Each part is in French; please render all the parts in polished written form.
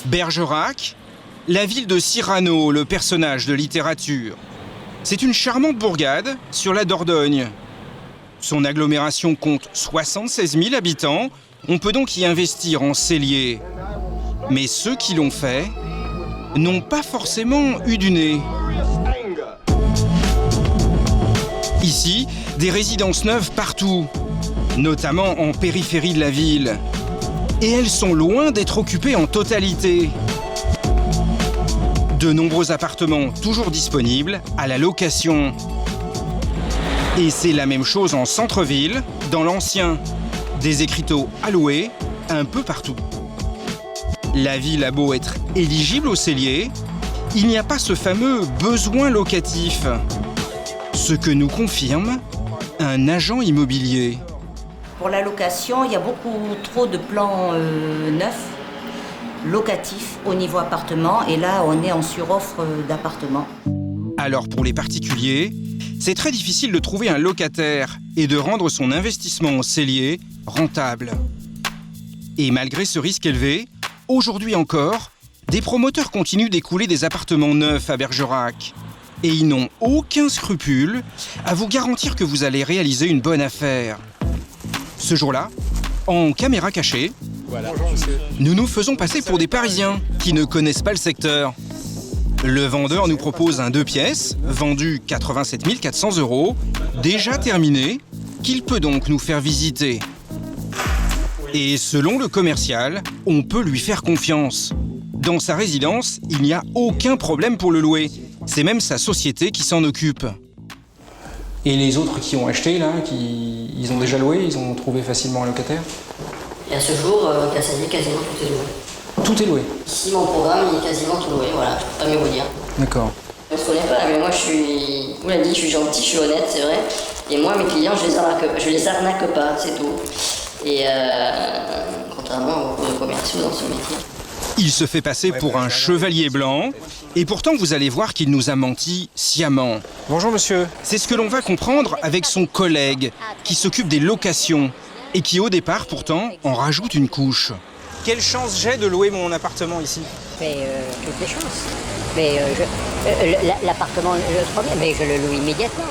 Bergerac, la ville de Cyrano, le personnage de littérature. C'est une charmante bourgade sur la Dordogne. Son agglomération compte 76 000 habitants. On peut donc y investir en cellier. Mais ceux qui l'ont fait n'ont pas forcément eu du nez. Ici, des résidences neuves partout, notamment en périphérie de la ville. Et elles sont loin d'être occupées en totalité. De nombreux appartements toujours disponibles à la location. Et c'est la même chose en centre-ville, dans l'ancien. Des écriteaux à louer un peu partout. La ville a beau être éligible au cellier, il n'y a pas ce fameux besoin locatif. Ce que nous confirme un agent immobilier. Pour la location, il y a beaucoup trop de plans neufs, locatifs au niveau appartement. Et là, on est en suroffre d'appartements. Alors pour les particuliers, c'est très difficile de trouver un locataire et de rendre son investissement au cellier rentable. Et malgré ce risque élevé, aujourd'hui encore, des promoteurs continuent d'écouler des appartements neufs à Bergerac. Et ils n'ont aucun scrupule à vous garantir que vous allez réaliser une bonne affaire. Ce jour-là, en caméra cachée, nous nous faisons passer pour des Parisiens qui ne connaissent pas le secteur. Le vendeur nous propose un 2 pièces, vendu 87 400 €, déjà terminé, qu'il peut donc nous faire visiter. Et selon le commercial, on peut lui faire confiance. Dans sa résidence, il n'y a aucun problème pour le louer. C'est même sa société qui s'en occupe. Et les autres qui ont acheté, là, ils ont déjà loué, ils ont trouvé facilement un locataire? Et à ce jour, ça dit quasiment tout est loué. Tout est loué? Ici, mon programme, il est quasiment tout loué, voilà, je peux pas mieux vous dire. D'accord. On se connaît pas, mais moi vous l'avez dit, je suis gentil, je suis honnête, c'est vrai. Et moi, mes clients, je les arnaque pas, c'est tout. Et contrairement aux commerciaux dans ce métier. Il se fait passer pour un chevalier blanc, et pourtant vous allez voir qu'il nous a menti sciemment. Bonjour monsieur. C'est ce que l'on va comprendre avec son collègue, qui s'occupe des locations, et qui au départ pourtant en rajoute une couche. Quelle chance j'ai de louer mon appartement ici? Mais toutes les chances. Mais l'appartement, le problème, mais je le loue immédiatement.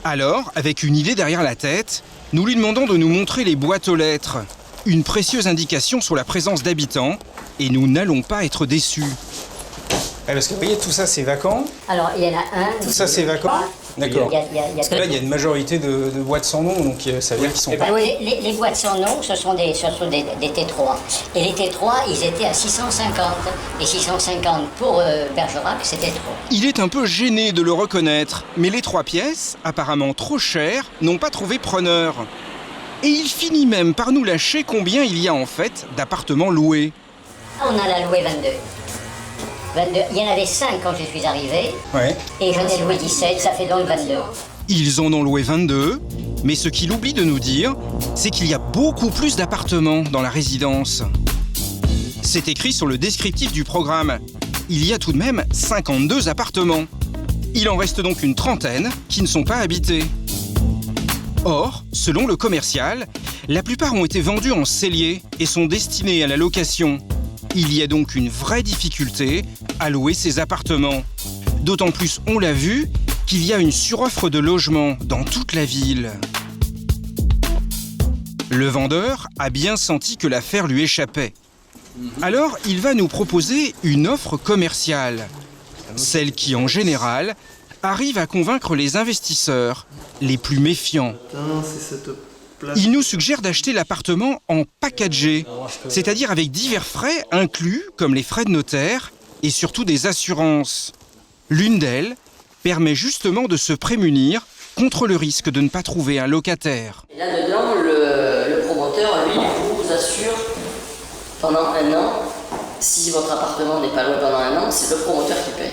Alors, avec une idée derrière la tête, nous lui demandons de nous montrer les boîtes aux lettres. Une précieuse indication sur la présence d'habitants, et nous n'allons pas être déçus. Ouais, parce que vous voyez, tout ça c'est vacant. Alors, il y en a un... Tout ça c'est vacant. D'accord. Parce que là, il y a une majorité de boîtes sans nom, donc ça veut dire qu'ils sont pas... Oui, les boîtes sans nom, ce sont des T3. Et les T3, ils étaient à 650. Et 650 pour Bergerac, c'était trop. Il est un peu gêné de le reconnaître, mais les 3 pièces, apparemment trop chères, n'ont pas trouvé preneur. Et il finit même par nous lâcher combien il y a en fait d'appartements loués. On en a loué 22. Il y en avait 5 quand je suis arrivé, Ouais. et j'en ai loué 17, ça fait donc 22. Ils en ont loué 22, mais ce qu'il oublie de nous dire, c'est qu'il y a beaucoup plus d'appartements dans la résidence. C'est écrit sur le descriptif du programme. Il y a tout de même 52 appartements. Il en reste donc une trentaine qui ne sont pas habités. Or, selon le commercial, la plupart ont été vendus en cellier et sont destinés à la location. Il y a donc une vraie difficulté à louer ces appartements. D'autant plus, on l'a vu, qu'il y a une suroffre de logements dans toute la ville. Le vendeur a bien senti que l'affaire lui échappait. Alors, il va nous proposer une offre commerciale. Celle qui, en général, arrive à convaincre les investisseurs, les plus méfiants. Il nous suggère d'acheter l'appartement en packagé, c'est-à-dire avec divers frais inclus, comme les frais de notaire et surtout des assurances. L'une d'elles permet justement de se prémunir contre le risque de ne pas trouver un locataire. Et là-dedans, le promoteur, lui, vous assure pendant 1 an, si votre appartement n'est pas loué pendant 1 an, c'est le promoteur qui paye.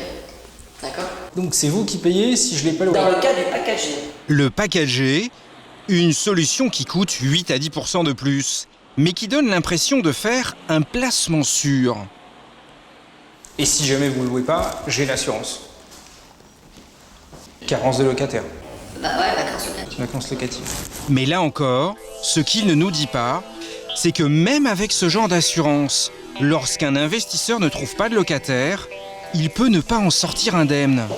D'accord? Donc c'est vous qui payez si je l'ai pas loué? Dans le cas du packagé. Le packagé, une solution qui coûte 8 à 10% de plus, mais qui donne l'impression de faire un placement sûr. Et si jamais vous ne le louez pas, j'ai l'assurance. Carence de locataire. Bah ouais, vacances locatives. Vacances locatives. Mais là encore, ce qu'il ne nous dit pas, c'est que même avec ce genre d'assurance, Lorsqu'un investisseur ne trouve pas de locataire, il peut ne pas en sortir indemne.